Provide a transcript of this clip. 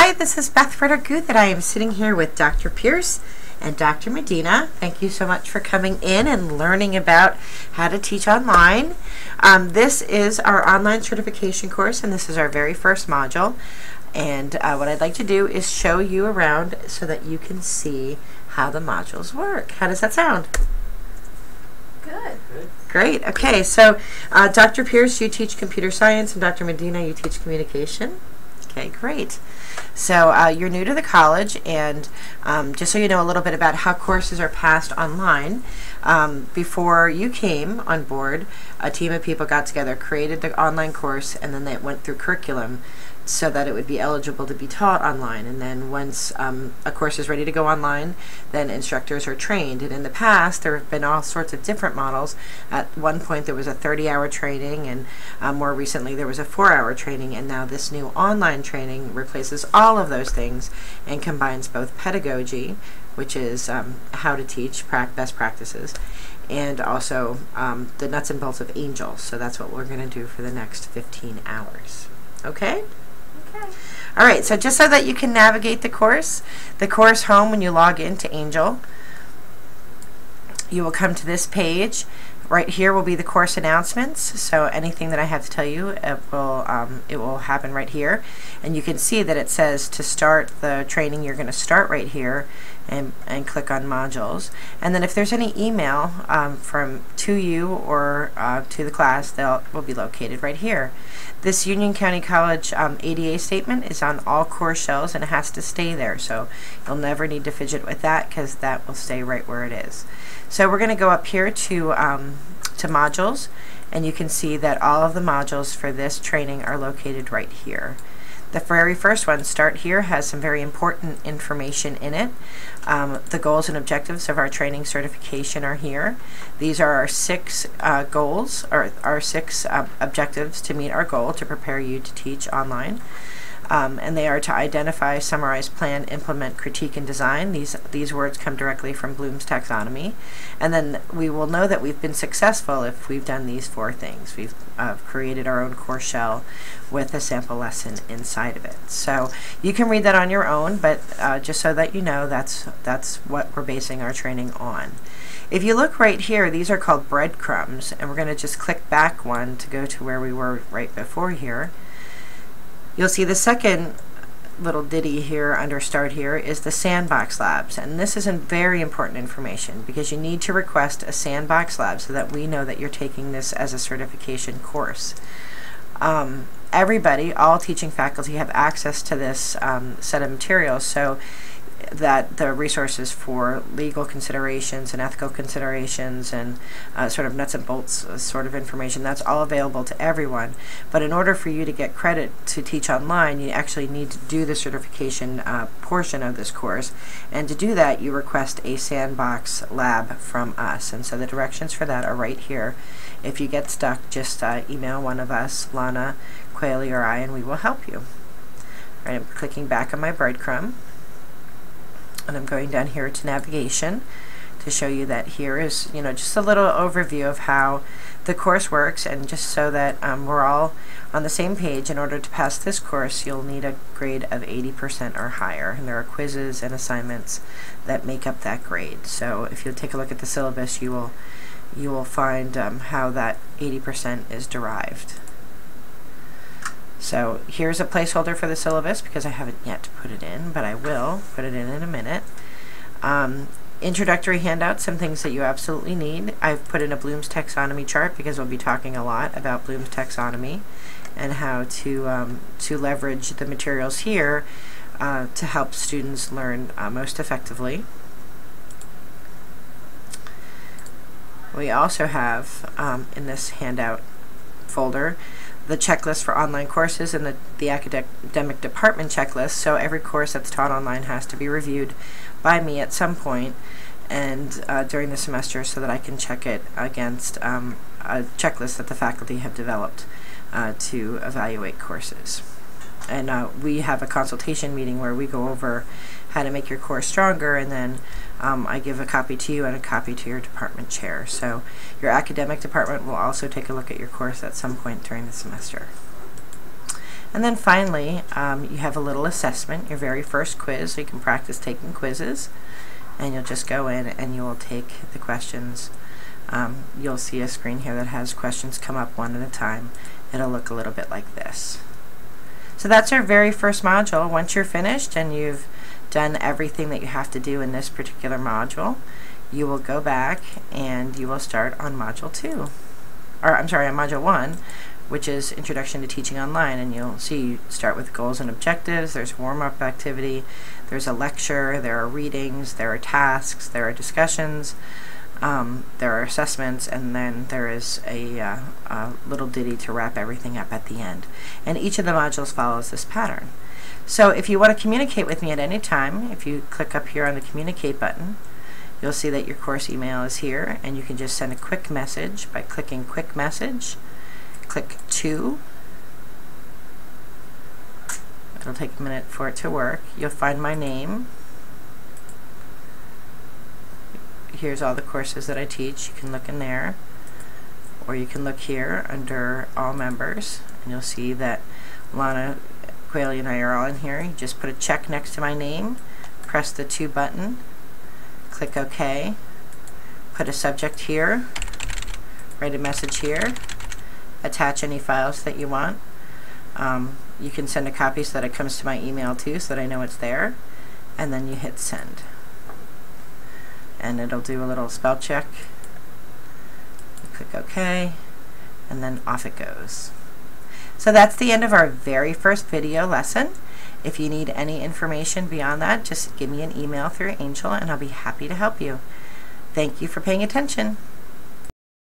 Hi, this is Beth Ritter-Guth, and I am sitting here with Dr. Pierce and Dr. Medina. Thank you so much for coming in and learning about how to teach online. This is our online certification course, and this is our very first module. And what I'd like to do is show you around so that you can see how the modules work. How does that sound? Good. Great. Okay, so Dr. Pierce, you teach computer science, and Dr. Medina, you teach communication. Okay, great. So you're new to the college, and just so you know a little bit about how courses are passed online, before you came on board, a team of people got together, created the online course, and then they went through curriculum so that it would be eligible to be taught online. And then once a course is ready to go online, then instructors are trained. And in the past, there have been all sorts of different models. At one point, there was a 30-hour training, and more recently, there was a 4-hour training. And now this new online training replaces all of those things and combines both pedagogy, which is how to teach best practices, and also the nuts and bolts of Angel. So that's what we're going to do for the next 15 hours. Okay? Okay. All right, so just so that you can navigate the course home, when you log into Angel, you will come to this page. Right here will be the course announcements, so anything that I have to tell you, it will happen right here. And you can see that it says to start the training, you're going to start right here and click on modules. And then if there's any email to you or to the class, will be located right here. This Union County College ADA statement is on all course shells, and it has to stay there, so you'll never need to fidget with that because that will stay right where it is. So we're going to go up here to modules, and you can see that all of the modules for this training are located right here. The very first one, Start Here, has some very important information in it. The goals and objectives of our training certification are here. These are our 6 goals, or our 6 objectives to meet our goal to prepare you to teach online. And they are to identify, summarize, plan, implement, critique, and design. These words come directly from Bloom's taxonomy. And then we will know that we've been successful if we've done these 4 things. We've created our own course shell with a sample lesson inside of it. So you can read that on your own, but just so that you know, that's what we're basing our training on. If you look right here, these are called breadcrumbs, and we're going to just click back one to go to where we were right before here. You'll see the second little ditty here under Start Here is the Sandbox Labs, and this is very important information because you need to request a Sandbox Lab so that we know that you're taking this as a certification course. Everybody, all teaching faculty, have access to this set of materials, so that the resources for legal considerations and ethical considerations and sort of nuts and bolts sort of information, that's all available to everyone. But in order for you to get credit to teach online, you actually need to do the certification portion of this course, and to do that you request a Sandbox Lab from us, and so the directions for that are right here. If you get stuck, just email one of us, Lana, Quayle, or I, and we will help you. All right, I'm clicking back on my breadcrumb, and I'm going down here to navigation to show you that here is, just a little overview of how the course works, and just so that we're all on the same page. In order to pass this course, you'll need a grade of 80% or higher, and there are quizzes and assignments that make up that grade. So if you'll take a look at the syllabus, you will find how that 80% is derived. So here's a placeholder for the syllabus because I haven't yet put it in, but I will put it in a minute. Introductory handouts, some things that you absolutely need. I've put in a Bloom's taxonomy chart because we'll be talking a lot about Bloom's taxonomy and how to leverage the materials here to help students learn most effectively. We also have in this handout folder the checklist for online courses and the academic department checklist. So every course that's taught online has to be reviewed by me at some point and during the semester, so that I can check it against a checklist that the faculty have developed to evaluate courses. And we have a consultation meeting where we go over how to make your course stronger, and then I give a copy to you and a copy to your department chair. So your academic department will also take a look at your course at some point during the semester. And then finally, you have a little assessment, your very first quiz, so you can practice taking quizzes. And you'll just go in and you will take the questions. You'll see a screen here that has questions come up one at a time. It'll look a little bit like this. So that's our very first module. Once you're finished and you've done everything that you have to do in this particular module, you will go back and you will start on module 2. Or I'm sorry, on module 1, which is Introduction to Teaching Online, and you'll see you start with goals and objectives. There's warm-up activity, there's a lecture, there are readings, there are tasks, there are discussions, there are assessments, and then there is a little ditty to wrap everything up at the end. And each of the modules follows this pattern. So if you want to communicate with me at any time, if you click up here on the Communicate button, you'll see that your course email is here, and you can just send a quick message by clicking Quick Message. Click 2. It'll take a minute for it to work. You'll find my name. Here's all the courses that I teach. You can look in there, or you can look here under All Members, and you'll see that Lana, Quayle, and I are all in here. You just put a check next to my name, press the 2 button, click OK, put a subject here, write a message here, attach any files that you want. You can send a copy so that it comes to my email too, so that I know it's there, and then you hit send. And it'll do a little spell check. You click OK, and then off it goes. So that's the end of our very first video lesson. If you need any information beyond that, just give me an email through Angel and I'll be happy to help you. Thank you for paying attention.